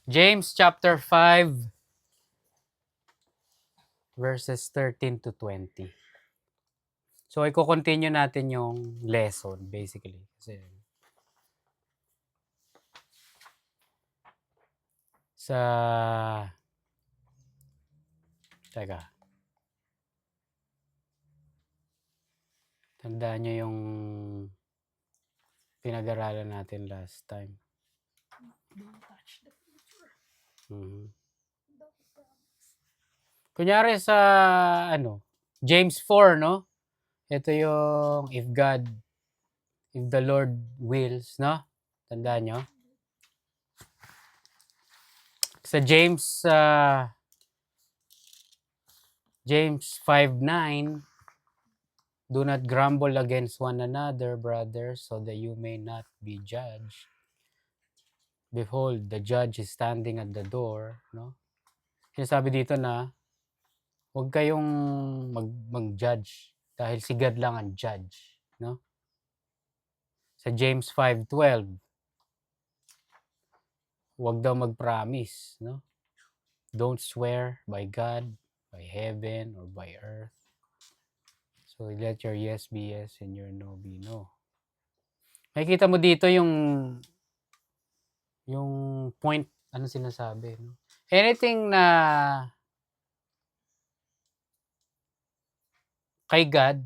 James chapter 5 verses 13 to 20. So, i-continue natin yung lesson basically. Kasi sa teka, tandaan nyo yung pinag-aralan natin last time. Mhm. Kunyari sa James 4, no? Ito yung if the Lord wills, no? Tandaan nyo? Sa James 5:9, do not grumble against one another, brothers, so that you may not be judged. Behold, the judge is standing at the door, no? Sinasabi dito na huwag kayong mag-judge dahil si God lang ang judge, no? Sa James 5:12, huwag daw mag-promise, no? Don't swear by God, by heaven, or by earth. So let your yes be yes and your no be no. Makikita mo dito yung point, ano sinasabi, no? Anything na kay God,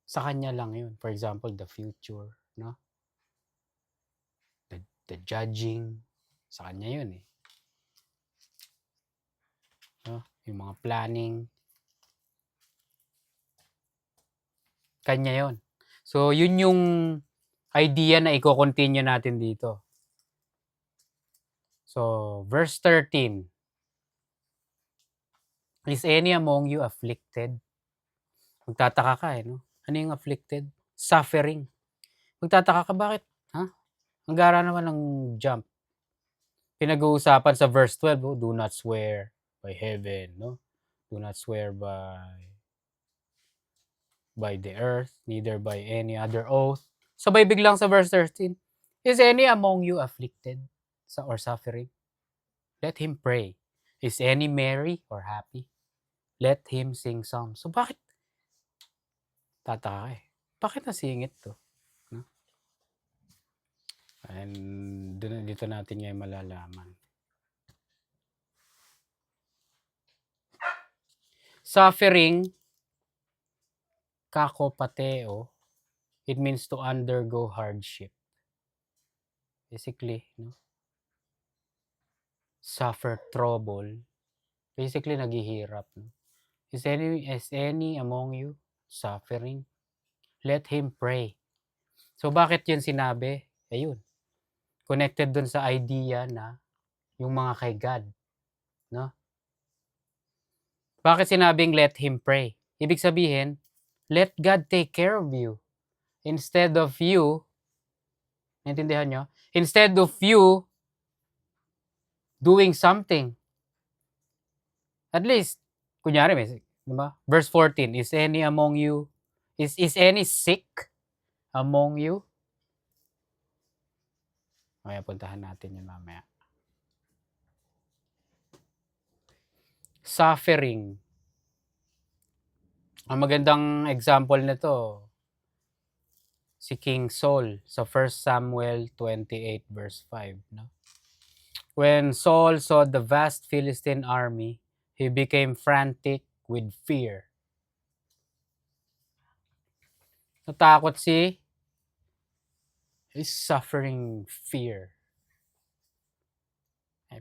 sa kanya lang yun. For example, the future, no? The judging, sa kanya yun eh. No? Yung mga planning, kanya yun. So, yun yung idea na i-continue natin dito. So, verse 13. Is any among you afflicted? Magtataka ka eh, no? Ano yung afflicted? Suffering. Magtataka ka, bakit? Ha? Ang gara naman ng jump. Pinag-uusapan sa verse 12, oh, do not swear by heaven, no? Do not swear by the earth, neither by any other oath. Sabay biglang sa verse 13, is any among you afflicted or suffering? Let him pray. Is any merry or happy? Let him sing psalms. So bakit? Tataka eh. Bakit nasingit to? No? And dito natin ngayon malalaman. Suffering, kakopateo, it means to undergo hardship. Basically, no? Suffer trouble. Basically, naghihirap. No? Is any among you suffering? Let him pray. So, bakit yun sinabi? Ayun. Connected dun sa idea na yung mga kay God. No? Bakit sinabing let him pray? Ibig sabihin, let God take care of you. Instead of you, naintindihan nyo? Instead of you doing something. At least, kunyari, diba? Verse 14, is any among you, is any sick among you? Mamaya puntahan natin yun mamaya. Suffering. Ang magandang example nito, si King Saul sa 1 Samuel 28 verse 5. No? When Saul saw the vast Philistine army, he became frantic with fear. Natakot he's suffering fear.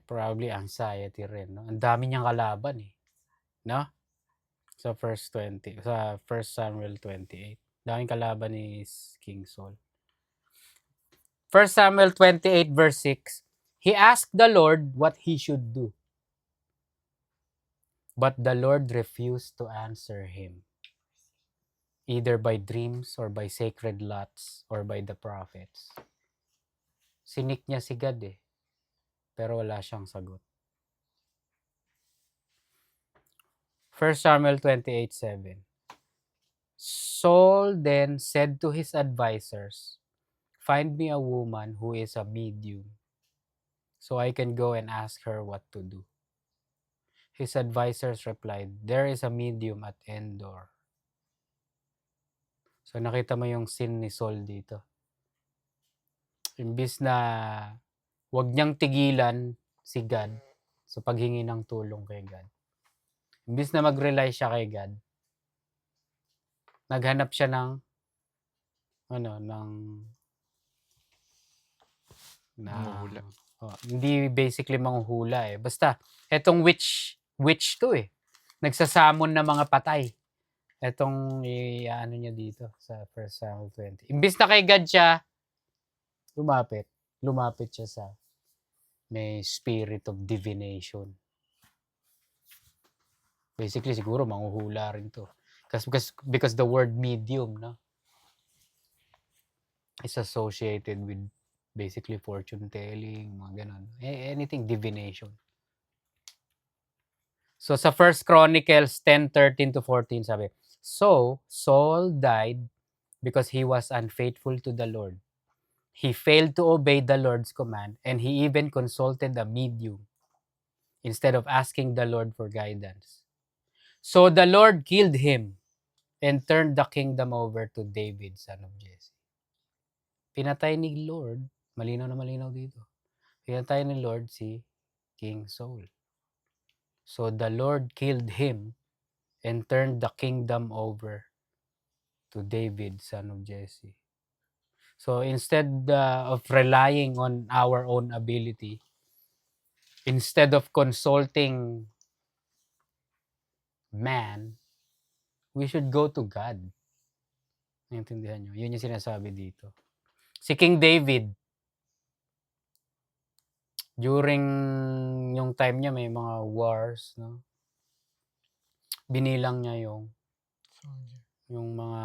Probably anxiety rin. No? Ang dami niyang kalaban eh. No? Sa sa 1 Samuel 28. Daming kalaban ni King Saul. 1 Samuel 28 verse 6. He asked the Lord what he should do. But the Lord refused to answer him, either by dreams or by sacred lots or by the prophets. Sinik niya si God eh, pero wala siyang sagot. 1 Samuel 28:7. Saul then said to his advisors, find me a woman who is a medium so I can go and ask her what to do. His advisors replied, there is a medium at Endor. So nakita mo yung sin ni Saul dito. Imbis na wag niyang tigilan si God sa paghingi ng tulong kay God. Imbis na mag-rely siya kay God, naghanap siya ng Manghuhula. hindi basically manghuhula eh. Basta etong witch to eh. Nagsasamon ng mga patay. Etong ano niya dito sa 1 Samuel 20. Imbis na kay God siya lumapit siya sa may spirit of divination. Basically siguro manghuhula rin to. Because the word medium, no, is associated with basically fortune telling, mga ganon. Anything divination. So sa 1 Chronicles 10:13 to 14 sabi, so Saul died because he was unfaithful to the Lord. He failed to obey the Lord's command, and he even consulted a medium instead of asking the Lord for guidance. So the Lord killed him and turned the kingdom over to David, son of Jesse. Pinatay ni Lord, malinaw na malinaw dito. Pinatay ni Lord si King Saul. So the Lord killed him and turned the kingdom over to David, son of Jesse. So instead of relying on our own ability, instead of consulting man, we should go to God. Naintindihan nyo? Yun yung sinasabi dito. Si King David, during yung time niya may mga wars, no? Binilang niya yung mga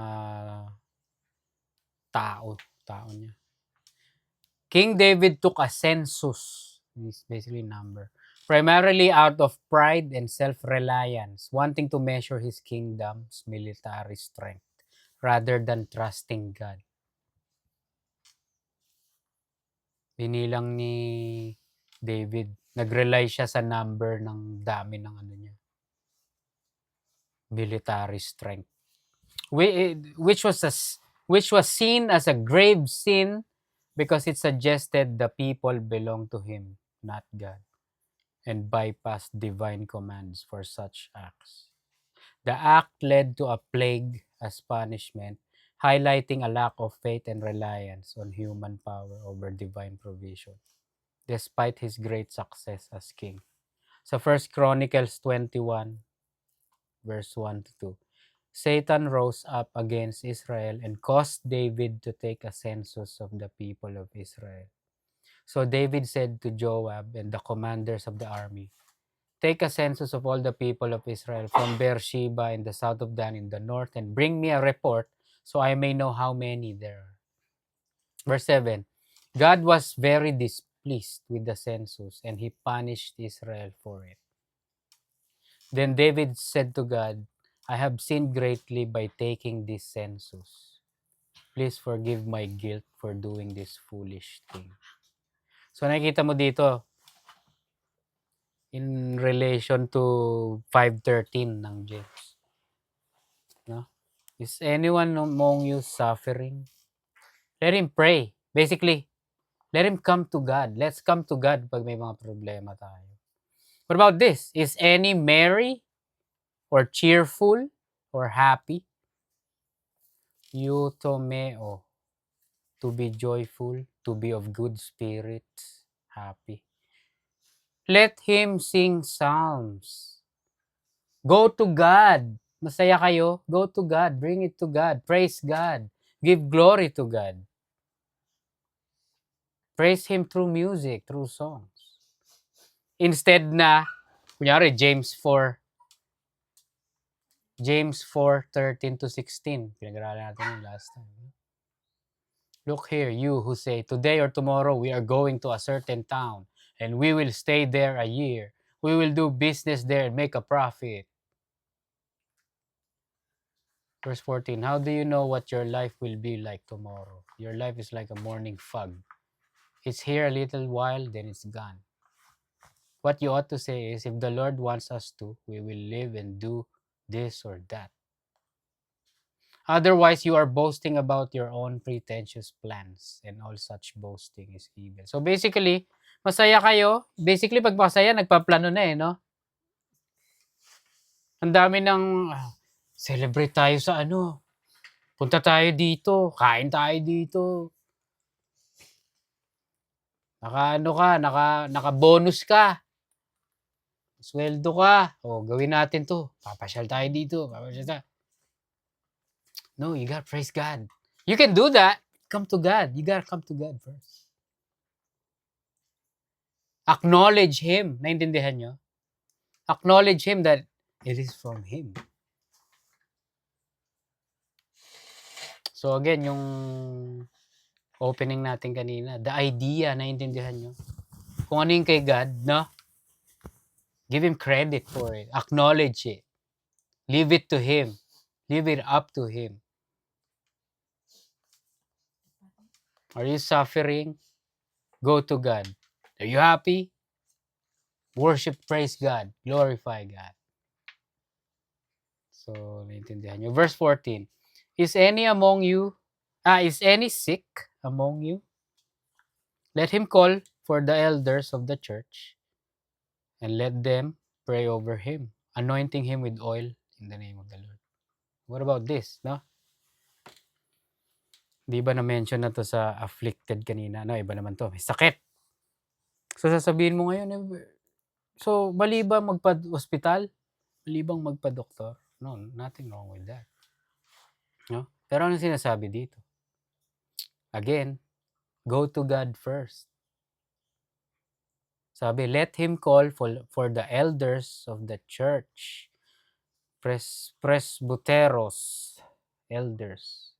tao niya. King David took a census, is basically number, primarily out of pride and self-reliance, wanting to measure his kingdom's military strength rather than trusting God. Binilang ni David, nag-rely siya sa number ng dami ng military strength, which was seen as a grave sin because it suggested the people belong to him, not God, and bypassed divine commands for such acts. The act led to a plague as punishment, highlighting a lack of faith and reliance on human power over divine provision, despite his great success as king. Sa 1 Chronicles 21, verse 1 to 2, Satan rose up against Israel and caused David to take a census of the people of Israel. So David said to Joab and the commanders of the army, take a census of all the people of Israel from Beersheba in the south of Dan in the north and bring me a report so I may know how many there are. Verse 7, God was very displeased with the census and he punished Israel for it. Then David said to God, I have sinned greatly by taking this census. Please forgive my guilt for doing this foolish thing. So nakikita mo dito, in relation to 5:13 ng James. No? Is anyone among you suffering? Let him pray. Basically, let him come to God. Let's come to God pag may mga problema tayo. What about this? Is any merry or cheerful or happy? Eutomeo, to be joyful, to be of good spirits, happy. Let him sing psalms. Go to God. Masaya kayo? Go to God. Bring it to God. Praise God. Give glory to God. Praise Him through music, through songs. Instead na, kunyari, James 4:13 to 16. Pinag-aralan natin yung last time. Look here, you who say, today or tomorrow we are going to a certain town and we will stay there a year. We will do business there and make a profit. Verse 14, how do you know what your life will be like tomorrow? Your life is like a morning fog. It's here a little while, then it's gone. What you ought to say is, if the Lord wants us to, we will live and do this or that. Otherwise, you are boasting about your own pretentious plans, and all such boasting is evil. So basically, masaya kayo. Basically, pag masaya, nagpaplano na eh, no? Ang dami ng celebrate tayo sa ano. Punta tayo dito, kain tayo dito. Naka-ano ka, naka-bonus ka. Sweldo ka. O, gawin natin to. Papasyal tayo dito. Papasyal tayo. No, you gotta praise God. You can do that. Come to God. You gotta come to God first. Acknowledge Him. Naintindihan nyo? Acknowledge Him that it is from Him. So again, yung opening natin kanina, the idea, naintindihan nyo? Kung ano yung kay God, no? Give Him credit for it. Acknowledge it. Leave it to Him. Leave it up to Him. Are you suffering? Go to God. Are you happy? Worship, praise God. Glorify God. So, naintindihan nyo. Verse 14. Is any sick among you? Let him call for the elders of the church and let them pray over him, anointing him with oil in the name of the Lord. What about this, no? Di ba na-mention na to sa afflicted kanina? No, iba naman to. May sakit. So, sasabihin mo ngayon, so, mali ba magpa-hospital? Mali bang magpa-doktor? No, nothing wrong with that. No? Pero ano sinasabi dito? Again, go to God first. Sabi, let him call for the elders of the church. Presbyteros, elders.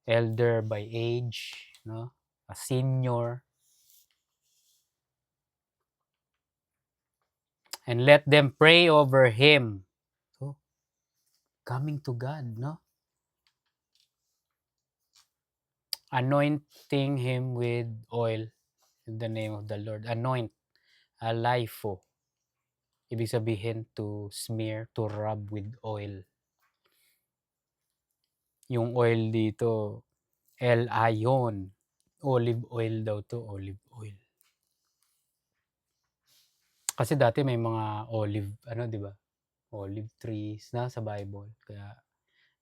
Elder by age, no? A senior. And let them pray over him. So, coming to God, no? Anointing him with oil in the name of the Lord. Anoint. Alaifo. Ibig sabihin to smear, to rub with oil. Yung oil dito, L-ion. Olive oil daw to, olive oil. Kasi dati may mga olive, di ba? Olive trees na sa Bible. Kaya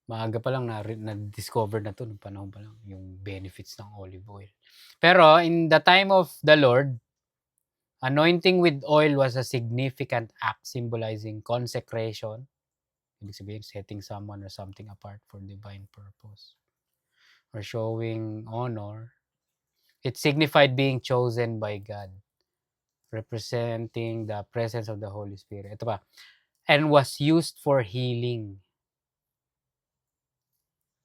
maaga pa lang na-discover na to nung panahon pa lang yung benefits ng olive oil. Pero in the time of the Lord, anointing with oil was a significant act symbolizing consecration. Ibig sabihin, setting someone or something apart for divine purpose. Or showing honor. It signified being chosen by God, representing the presence of the Holy Spirit. Ito pa. And was used for healing,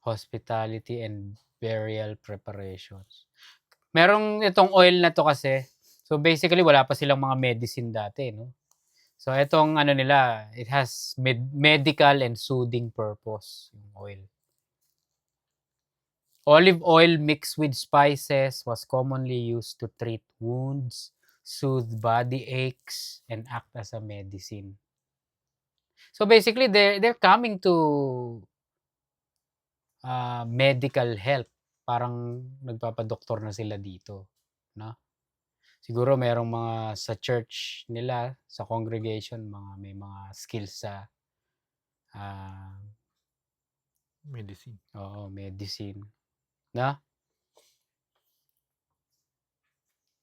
hospitality, and burial preparations. Merong itong oil na to kasi. So basically, wala pa silang mga medicine dati, no? So itong nila, it has medical and soothing purpose, yung oil. Olive oil mixed with spices was commonly used to treat wounds, soothe body aches, and act as a medicine. So basically, they're coming to medical help. Parang nagpapadoktor na sila dito, no? Siguro merong mga sa church nila, sa congregation, may mga skills sa Medicine. Oo, medicine. Na?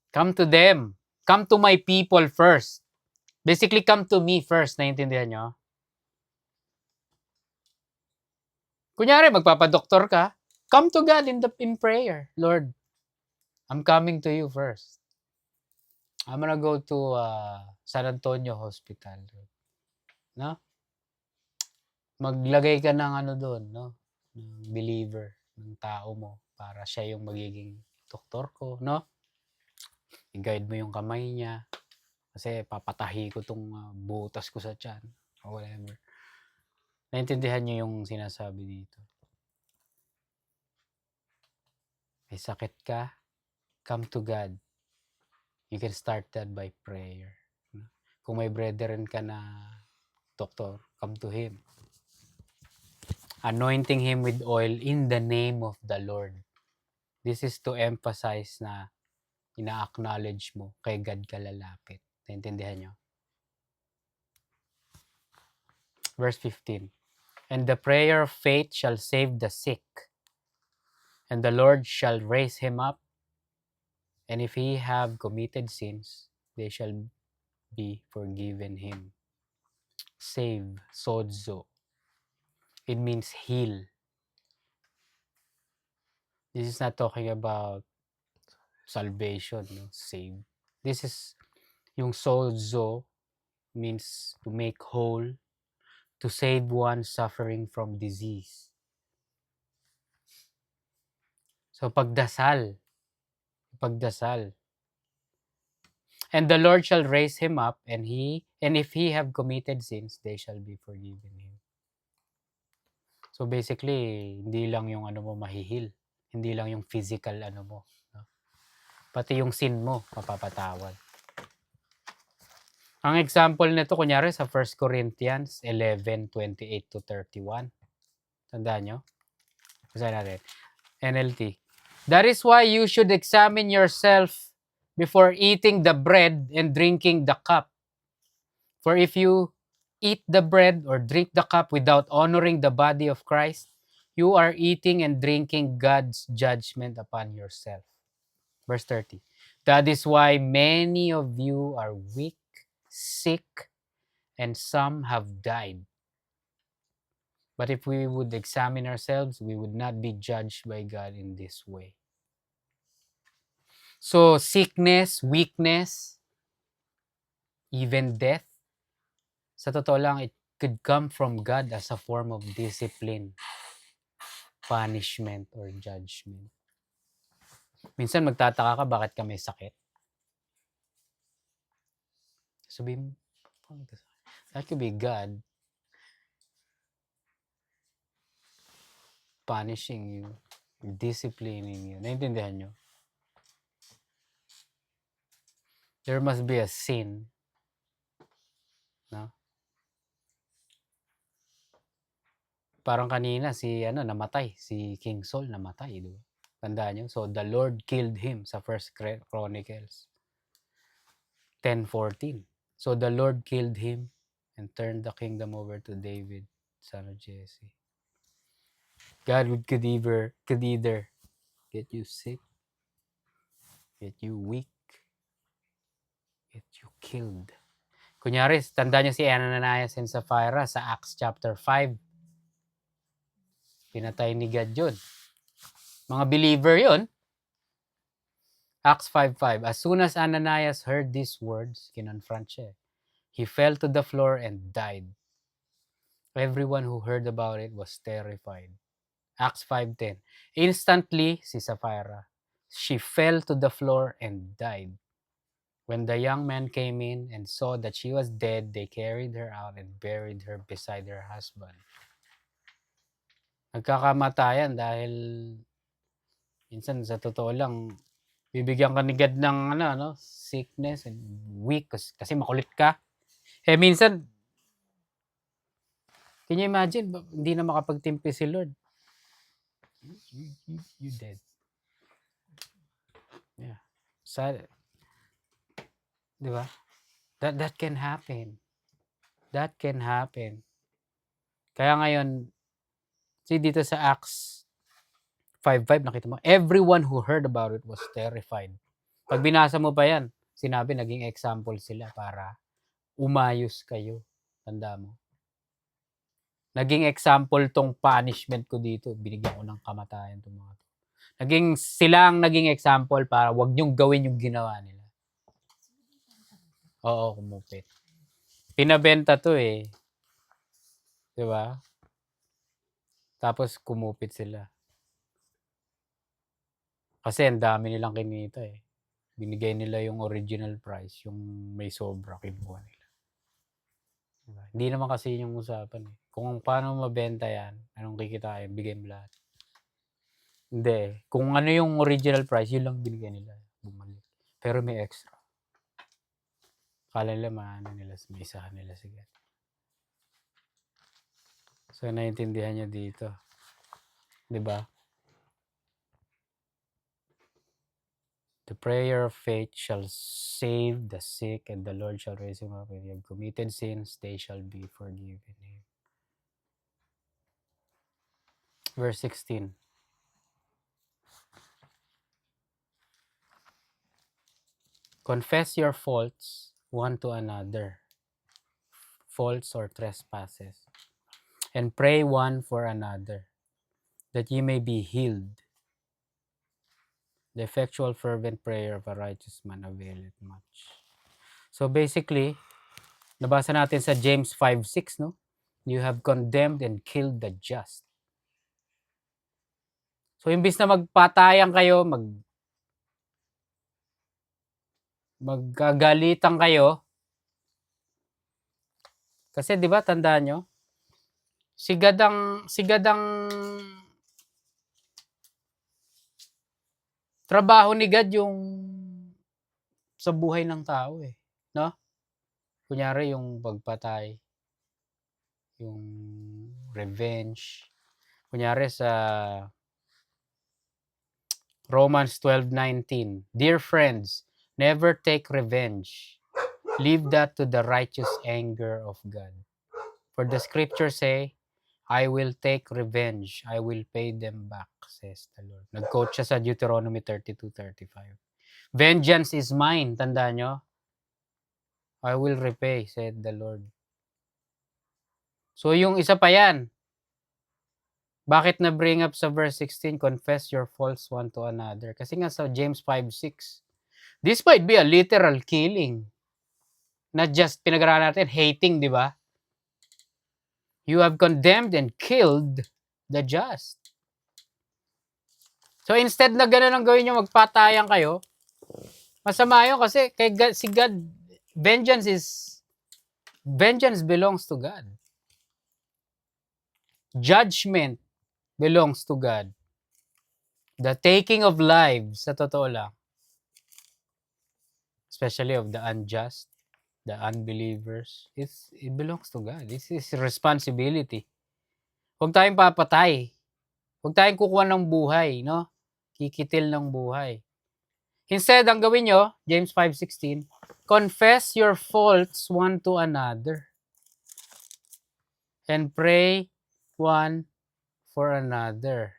Come to them. Come to my people first. Basically, come to me first. Naiintindihan nyo? Kunyari, magpapadoktor ka, come to God in prayer. Lord, I'm coming to you first. I'm gonna go to San Antonio Hospital. No? Maglagay ka ng doon, no? Ng believer, ng tao mo para siya yung magiging doktor ko, no? I-guide mo yung kamay niya kasi papatahi ko tong butas ko sa tiyan or whatever. Naintindihan niyo yung sinasabi dito? May sakit ka, come to God. You can start that by prayer. Kung may brethren ka na doktor, come to him. Anointing him with oil in the name of the Lord. This is to emphasize na ina-acknowledge mo kay God ka lalapit. Naintindihan nyo? Verse 15. And the prayer of faith shall save the sick, and the Lord shall raise him up. And if he have committed sins, they shall be forgiven him. Save, sozo. It means heal. This is not talking about salvation, no? Save. This is yung sozo means to make whole, to save one suffering from disease. So pagdasal. And the Lord shall raise him up, and if he have committed sins, they shall be forgiven him. So basically, hindi lang yung ano mo mahihil. Hindi lang yung physical ano mo. No? Pati yung sin mo, mapapatawad. Ang example nito, kunyari sa 1 Corinthians 11:28-31. Tandaan nyo? Basahin natin. NLT. That is why you should examine yourself before eating the bread and drinking the cup. For if you eat the bread or drink the cup without honoring the body of Christ, you are eating and drinking God's judgment upon yourself. Verse 30. That is why many of you are weak, sick, and some have died. But if we would examine ourselves, we would not be judged by God in this way. So sickness, weakness, even death, sa totoo lang, it could come from God as a form of discipline, punishment, or judgment. Minsan magtataka ka bakit ka may sakit. Sabihin mo, that could be God punishing you, disciplining you. Naintindihan nyo? There must be a sin. No? Parang kanina namatay, si King Saul namatay, di ba? Tandaan nyo? So the Lord killed him sa 1 Chronicles 10:14. So the Lord killed him and turned the kingdom over to David, son of Jesse. God could either get you sick, get you weak, get you killed. Kunyari, tandaan nyo si Ananias and Sapphira sa Acts chapter 5. Pinatay ni God yun. Mga believer yun. Acts 5:5. As soon as Ananias heard these words, kinonfront siya. He fell to the floor and died. Everyone who heard about it was terrified. Acts 5:10. Instantly, si Sapphira, she fell to the floor and died. When the young men came in and saw that she was dead, they carried her out and buried her beside her husband. Nagkakamatayan dahil minsan sa totoo lang, bibigyan ka ni God ng sickness and weak kasi makulit ka. Minsan, can you imagine, hindi na makapagtimpi si Lord. You dead. Yeah. Sad. Di ba? That can happen. That can happen. Kaya ngayon, see dito sa Acts 5:5, nakita mo, everyone who heard about it was terrified. Pag binasa mo pa yan, sinabi, naging example sila para umayos kayo. Tanda mo. Naging example tong punishment ko dito. Binigyan ko ng kamatayan itong mga to. Sila ang naging example para wag niyong gawin yung ginawa nila. Oo, kumupit. Pinabenta to eh. Diba? Tapos kumupit sila. Kasi ang dami nilang kinita eh. Binigay nila yung original price, yung may sobra, kinuha nila. Diba? Hindi naman kasi yung usapan eh. Kung paano mabenta yan, anong kikitain, bigay mo lahat. Hindi. Kung ano yung original price, yun lang binigay nila. bumalik. Pero may extra. Akala nila may isahan nila si God. So, naiintindihan nyo dito. 'Di ba? The prayer of faith shall save the sick, and the Lord shall raise him up. When they have committed sins, they shall be forgiven him. Verse 16. Confess your faults one to another, faults or trespasses, and pray one for another, that ye may be healed. The effectual fervent prayer of a righteous man availeth much. So basically, nabasa natin sa James 5:6, no? You have condemned and killed the just. So imbis na magpatayan kayo, magkagalitan kayo, kasi 'di ba tandaan nyo, sigadang trabaho ni God yung sa buhay ng tao eh, no? Kunyari yung pagpatay, yung revenge. Kunyari sa Romans 12:19, dear friends, never take revenge. Leave that to the righteous anger of God. For the scriptures say, I will take revenge. I will pay them back, says the Lord. Nag-quote siya sa Deuteronomy 32:35. Vengeance is mine, tandaan nyo. I will repay, said the Lord. So yung isa pa yan. Bakit na bring up sa verse 16, confess your faults one to another? Kasi nga sa James 5:6, this might be a literal killing. Not just pinag-aralan natin, hating, di ba? You have condemned and killed the just. So instead na gano'n ang gawin nyo, magpatayan kayo, masama yun kasi kay God, si God, vengeance belongs to God. Judgment belongs to God. The taking of lives, sa totoo lang, especially of the unjust, the unbelievers, it belongs to God. This is responsibility. Huwag tayong papatay. Huwag tayong kukuha ng buhay, no? Kikitil ng buhay. Instead, ang gawin nyo, James 5:16, confess your faults one to another and pray one for another.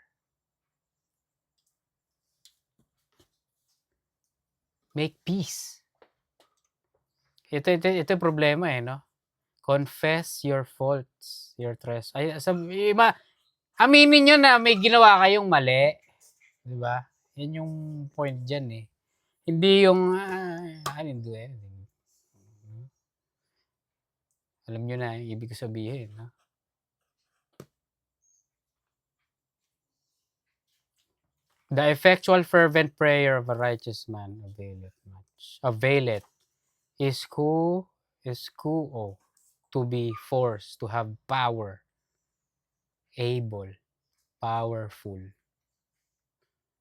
Make peace. Ito problema eh, no? Confess your faults, your aminin nyo na may ginawa kayong mali. Di ba? Yan yung point dyan eh. Hindi yung, I didn't do anything. Alam nyo na yung ibig sabihin. No? The effectual fervent prayer of a righteous man availeth much. Availeth is kuo, to be forced, to have power, able, powerful.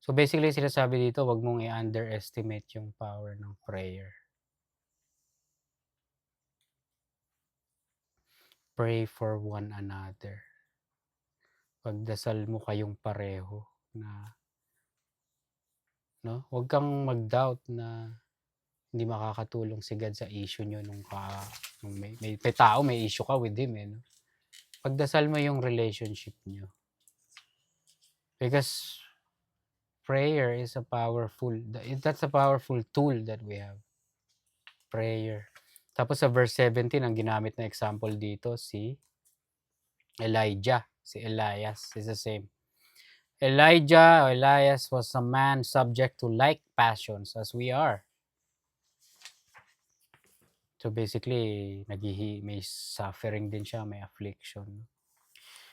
So basically, sinasabi dito, wag mong i-underestimate yung power ng prayer. Pray for one another. Pagdasal mo kayong pareho na, no? Wag kang mag-doubt na hindi makakatulong si God sa issue nyo nung may tao, may issue ka with him, eh, no? Pagdasal mo yung relationship nyo. Because prayer is that's a powerful tool that we have. Prayer. Tapos sa verse 17, ang ginamit na example dito, si Elijah. Si Elias is the same. Elias was a man subject to like passions as we are. So basically, may suffering din siya, may affliction.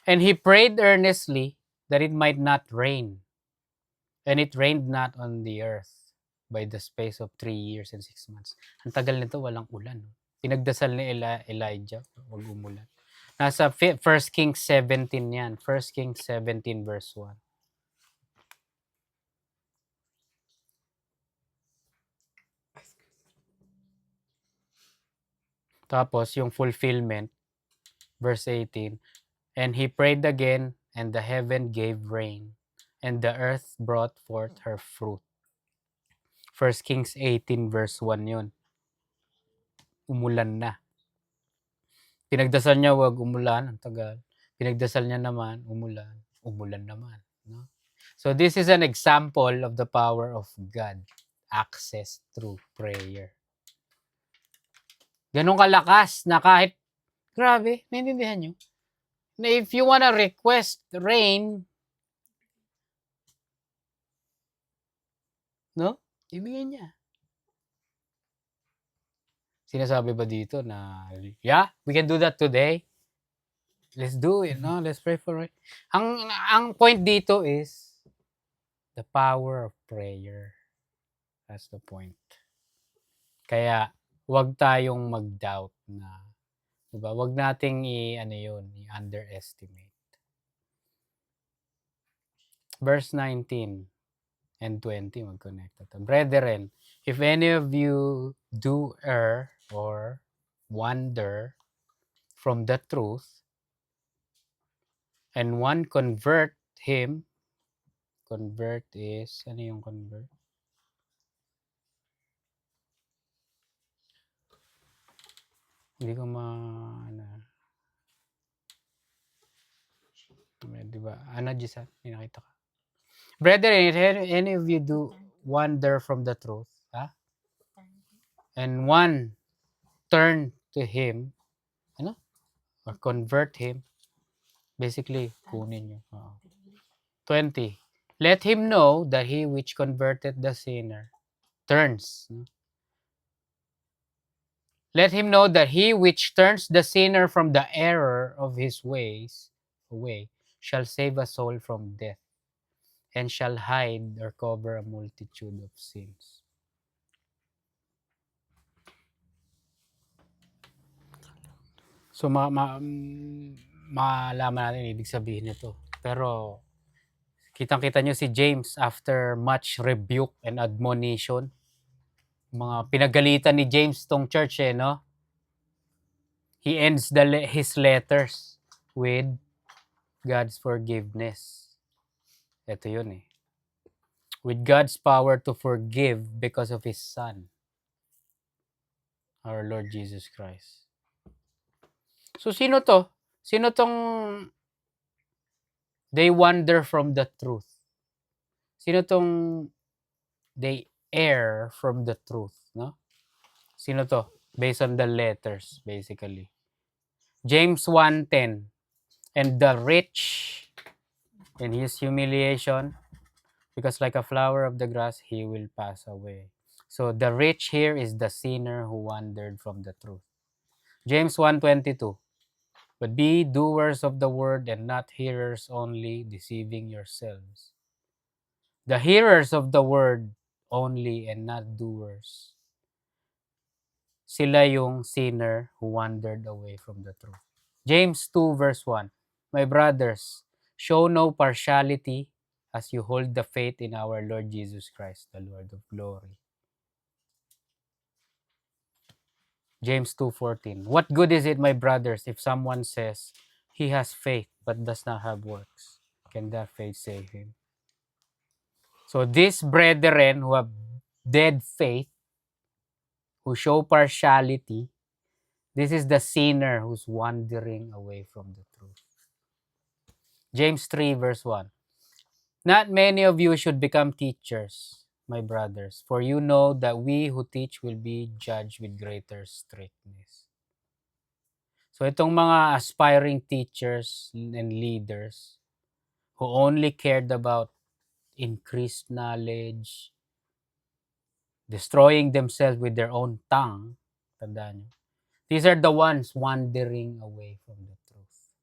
And he prayed earnestly that it might not rain. And it rained not on the earth by the space of 3 years and 6 months. Ang tagal nito, walang ulan. Pinagdasal ni Elijah, wag umulan. Nasa 1 Kings 17 yan. 1 Kings 17 verse 1. Tapos yung fulfillment, verse 18, and he prayed again, and the heaven gave rain, and the earth brought forth her fruit. 1 Kings 18 verse 1 yun. Umulan na. Pinagdasal niya, wag umulan, ang tagal. Pinagdasal niya naman, umulan. Umulan naman. No? So this is an example of the power of God. Access through prayer. Ganun kalakas na kahit, grabe, naiintindihan nyo? Na if you wanna request rain, no? Ibigay niya. Sinasabi ba dito na, yeah, we can do that today? Let's do it, no? Let's pray for it. Ang point dito is the power of prayer. That's the point. Kaya, wag tayong mag-doubt na, diba? Wag nating i-underestimate. Verse 19 and 20, mag-connect ito. Brethren, if any of you do err or wander from the truth, and one convert him, convert is, ano yung convert? Hindi ko diba? Ano, Jisa? May nakita ka. Brethren, if any of you do wander from the truth, and one turn to him, ano? Or convert him, basically, kunin nyo. 20. Let him know that he which converted the sinner turns. Let him know that he which turns the sinner from the error of his ways away shall save a soul from death, and shall hide or cover a multitude of sins. So, malaman natin ibig sabihin nito. Pero, kitang-kita nyo si James after much rebuke and admonition. Mga pinagalitan ni James tong church, no? He ends his letters with God's forgiveness. Ito yun with God's power to forgive because of His Son, our Lord Jesus Christ. So, sino to? Sino tong they wander from the truth? Sino tong they err from the truth, no? Sino to? Based on the letters, basically. James 1:10, and the rich in his humiliation, because like a flower of the grass, he will pass away. So the rich here is the sinner who wandered from the truth. James 1:22, but be doers of the word and not hearers only, deceiving yourselves. The hearers of the word only and not doers, sila yung sinner who wandered away from the truth. James 2 verse 1, my brothers, show no partiality as you hold the faith in our Lord Jesus Christ, the Lord of glory. James 2:14, what good is it, my brothers, if someone says he has faith but does not have works? Can that faith save him? So these brethren who have dead faith, who show partiality, this is the sinner who's wandering away from the truth. James 3 verse 1, not many of you should become teachers, my brothers, for you know that we who teach will be judged with greater strictness. So itong mga aspiring teachers and leaders who only cared about increased knowledge, destroying themselves with their own tongue, tandaan nyo, these are the ones wandering away from the truth.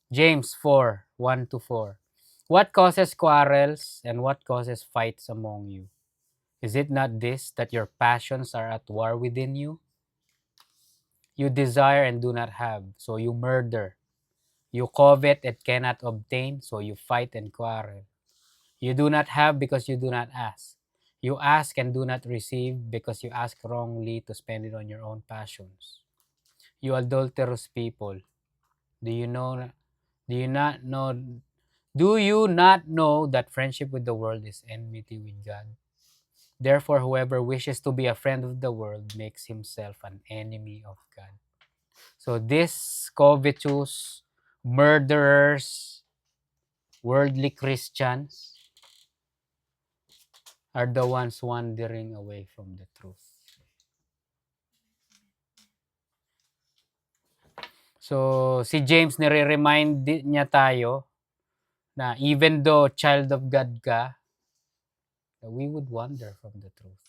James 4:1-4, what causes quarrels and what causes fights among you? Is it not this, that your passions are at war within you? You desire and do not have, so you murder. You covet and cannot obtain, so you fight and quarrel. You do not have because you do not ask. You ask and do not receive because you ask wrongly to spend it on your own passions. You adulterous people, do you know do you not know do you not know that friendship with the world is enmity with God? Therefore, whoever wishes to be a friend of the world makes himself an enemy of God. So these covetous, murderers, worldly Christians are the ones wandering away from the truth. So si James nire-remind niya tayo na even though child of God ka, we would wander from the truth.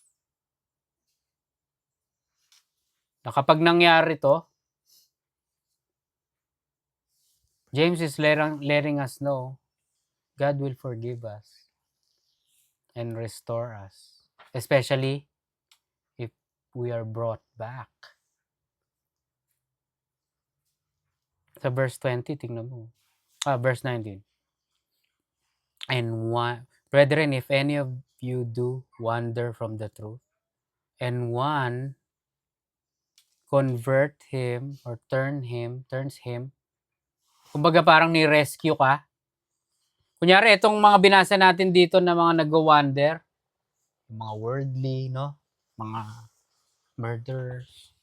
Na kapag nangyari to, James is letting us know God will forgive us and restore us, especially if we are brought back. Sa verse 20, tingnan mo. Verse 19. And one, brethren, if any of you do wander from the truth, and one convert him or turns him, kumbaga parang ni-rescue ka. Kunyari, itong mga binasa natin dito na mga nag-wander, mga worldly, no? Mga murderers,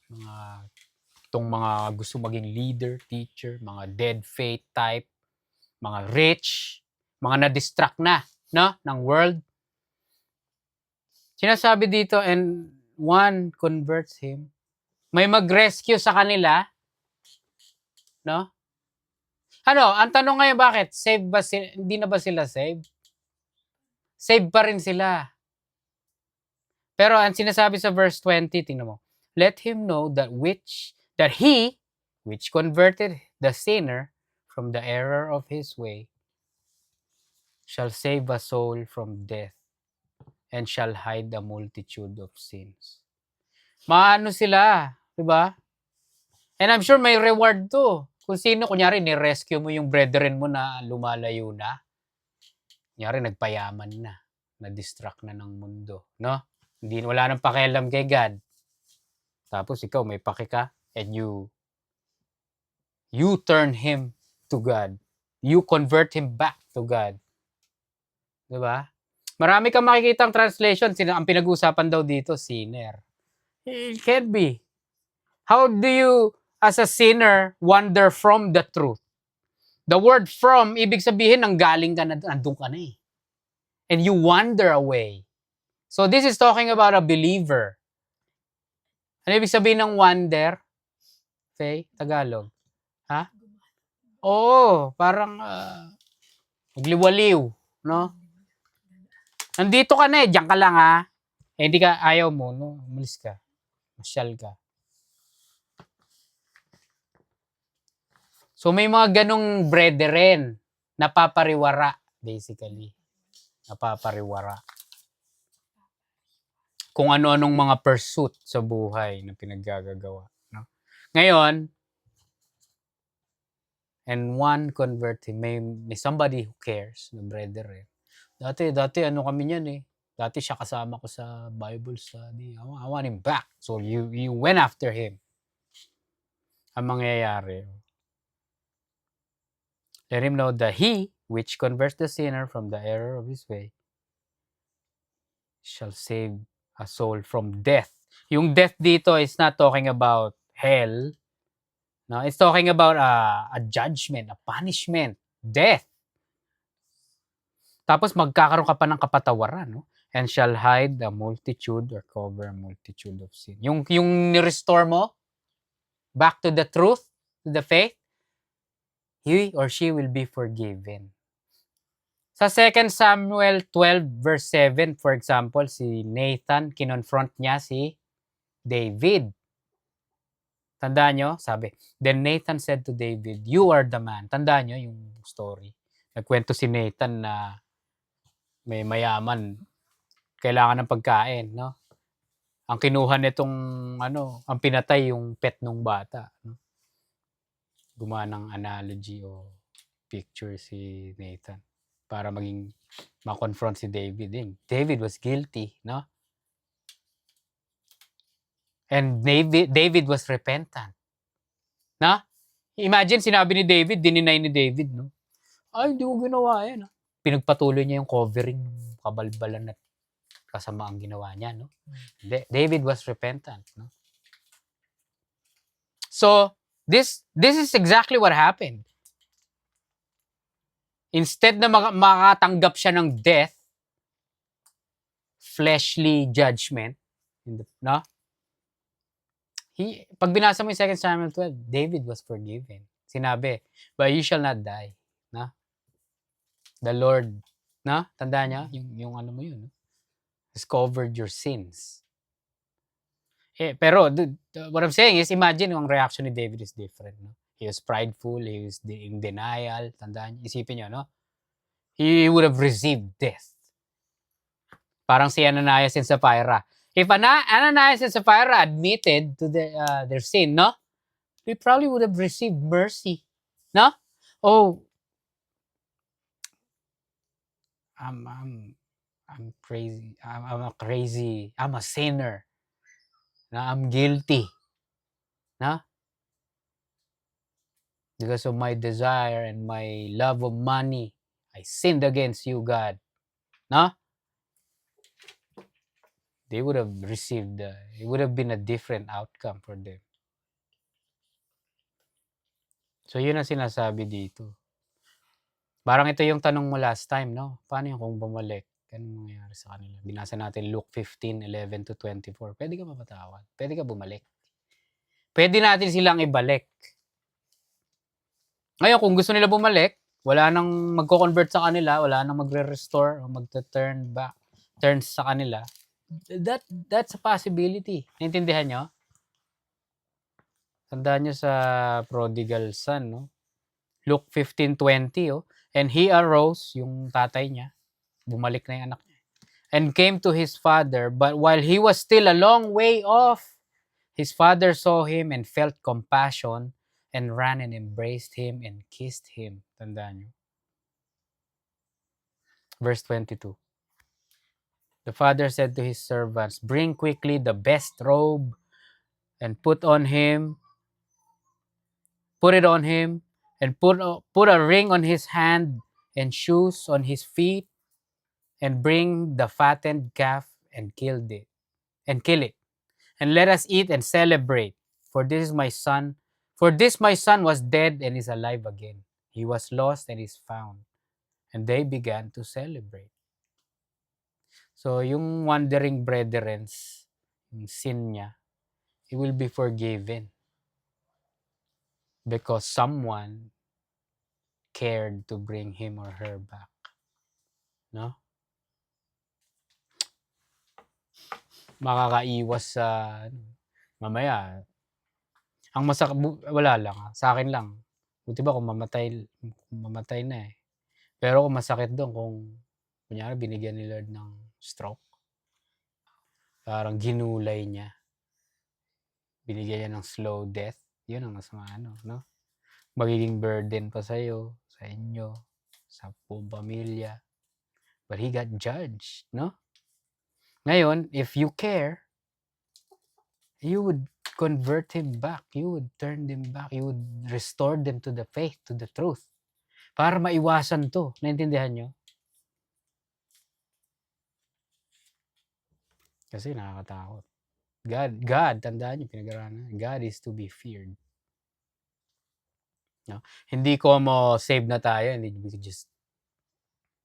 itong mga gusto maging leader, teacher, mga dead faith type, mga rich, mga na-distract na, no? Ng world. Sinasabi dito, and one converts him. May mag-rescue sa kanila, no? Ano, ang tanong ngayon bakit? Save ba sila? Hindi na ba sila save? Save pa rin sila. Pero ang sinasabi sa verse 20, tingnan mo. Let him know that he which converted the sinner from the error of his way shall save a soul from death and shall hide a multitude of sins. Maano sila, di ba? And I'm sure may reward to. Kung sino, kunyari, ni-rescue mo yung brethren mo na lumalayo na. Kunyari, nagpayaman na. Na-distract na ng mundo. No? Hindi, wala nang pakialam kay God. Tapos ikaw, may paki ka. And you turn him to God. You convert him back to God. Diba? Marami kang makikitang translation. Ang pinag-uusapan daw dito, sinner. It can't be. How do you, as a sinner, wander from the truth? The word from, ibig sabihin, nanggaling ka na, nandun ka na eh. And you wander away. So this is talking about a believer. Ano ibig sabihin ng wander? Faye, Tagalog. Ha? Oo, parang magliwaliw, no? Nandito ka na eh, diyan ka lang ha. Eh, hindi ka, ayaw mo, no? Umalis ka. Masyal ka. So may mga ganong brethren, napapariwara, basically. Napapariwara. Kung ano-anong mga pursuit sa buhay na pinaggagawa. No? Ngayon, and one convert him, may somebody who cares, na brethren. Dati ano kami niyan eh. Dati siya kasama ko sa Bible study. I want him back. So you went after him. Ang mangyayari, let him know that he, which converts the sinner from the error of his way, shall save a soul from death. Yung death dito is not talking about hell. No, it's talking about a judgment, a punishment, death. Tapos magkakaroon ka pa ng kapatawaran, no? And shall hide a multitude or cover a multitude of sin. Yung ni-restore mo back to the truth, to the faith, he or she will be forgiven. Sa 2 Samuel 12 verse 7, for example, si Nathan, kinonfront niya si David. Tandaan nyo? Sabi, then Nathan said to David, you are the man. Tandaan nyo yung story. Nagkwento si Nathan na may mayaman, kailangan ng pagkain, no? Ang kinuha nitong, ang pinatay yung pet nung bata. No? Gumawa ng analogy o picture si Nathan. para ma-confront si David din. David was guilty, no? And David was repentant. Na? Imagine, sinabi ni David, dininay ni David, no? Ay, hindi ko ginawa yan. Pinagpatuloy niya yung covering ng kabalbalan at kasamaang ginawa niya, no? David was repentant, no? So, this is exactly what happened. Instead na makatanggap siya ng death, fleshly judgment, no? Pag binasa mo yung 2 Samuel 12, David was forgiven. Sinabi, but you shall not die. Na? The Lord, na? Tandaan niya, yung ano mo yun, no? Has covered your sins. Pero, what I'm saying is, imagine yung reaction ni David is different. No? He was prideful, he was in denial. Tandaan niyo, isipin niyo, no? He would have received death. Parang si Ananias and Sapphira. If Ananias and Sapphira admitted to their sin, no? We probably would have received mercy. No? Oh, I'm crazy. I'm a sinner. Na I'm guilty. No? Because of my desire and my love of money, I sinned against you, God. No? They would have received, it would have been a different outcome for them. So, yun ang sinasabi dito. Parang ito yung tanong mo last time, no? Paano yung kung bumalik? Anong mangyayari sa kanila? Binasa natin Luke 15:11 to 24. Pwede ka mapatawad. Pwede ka bumalik. Pwede natin silang ibalik. Ngayon, kung gusto nila bumalik, wala nang magko-convert sa kanila, wala nang magre-restore o magta-turn sa kanila. That's a possibility. Naintindihan nyo? Tandaan nyo sa prodigal son, no? Luke 15:20, oh. And he arose, yung tatay niya, bumalik na yung anak niya, and came to his father, but while he was still a long way off, his father saw him and felt compassion and ran and embraced him and kissed him. Tandaan nyo. Verse 22. The father said to his servants, bring quickly the best robe and put it on him, and put a ring on his hand and shoes on his feet, and bring the fattened calf and kill it. And let us eat and celebrate. For this my son was dead and is alive again. He was lost and is found. And they began to celebrate. So, yung wandering brethrens, yung sin niya, he will be forgiven. Because someone cared to bring him or her back. No? Makakaiwas sa mamaya. Ang wala lang. Sa akin lang. Buti ba kung mamatay na eh. Pero kung masakit doon, kung kunyari binigyan ni Lord ng stroke, parang ginulay niya. Binigyan niya ng slow death. Yun ang masama, no? Magiging burden pa sa'yo, sa inyo, sa buong pamilya. But he got judged, no? Ngayon, if you care, you would convert him back. You would turn them back. You would restore them to the faith, to the truth. Para maiwasan to. Naintindihan nyo? Kasi nakakatakot. God, tandaan nyo, pinag-aralan. God is to be feared. No? Hindi ko mo save na tayo. Hindi we could just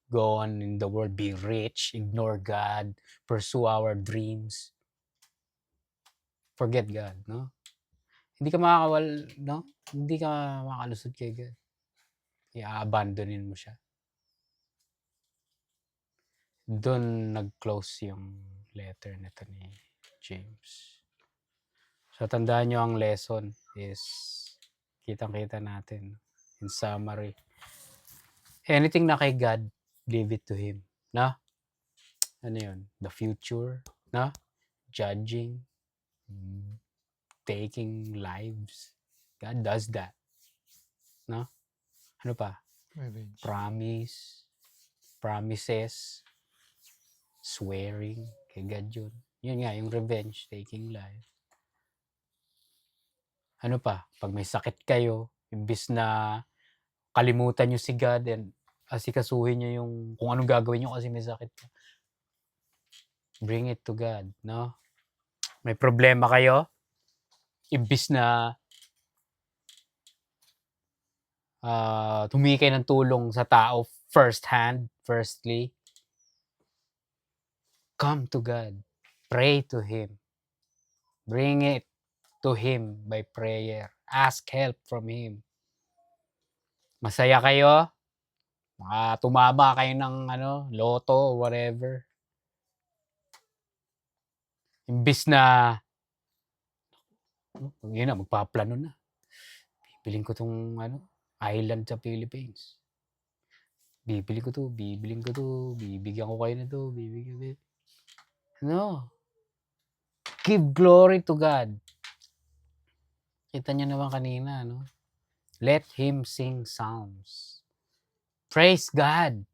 go on in the world, be rich, ignore God, pursue our dreams. Forget God, no? Hindi ka no? Hindi ka makalusot kay God. I-abandonin mo siya. Doon nag-close yung letter nito ni James. So, tandaan nyo ang lesson is kitang-kita natin. In summary, anything na kay God, leave it to Him. No? Ano yun? The future, no? Judging, taking lives. God does that. No? Ano pa? Revenge. Promise. promises, swearing, kay God yun. Yun nga, yung revenge, taking life. Ano pa, pag may sakit kayo, imbis na kalimutan nyo si God and asikasuhin nyo yung kung anong gagawin nyo kasi may sakit ka. Bring it to God, no? May problema kayo, imbis na humingi kayo ng tulong sa tao firstly, come to God. Pray to Him. Bring it to Him by prayer. Ask help from Him. Masaya kayo, tumama kayo ng loto, whatever. Imbis na, yun na, magpaplano na. Bibiling ko tong island sa Philippines. Bibiling ko to, bibigyan ko kayo na to, bibigyan. No. Give glory to God. Kita niyo naman kanina, no? Let Him sing psalms. Praise God.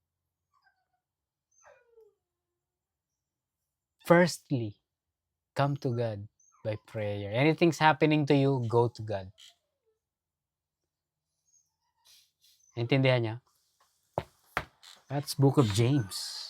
Firstly, come to God by prayer. Anything's happening to you, go to God. Intindihan niyo? That's Book of James.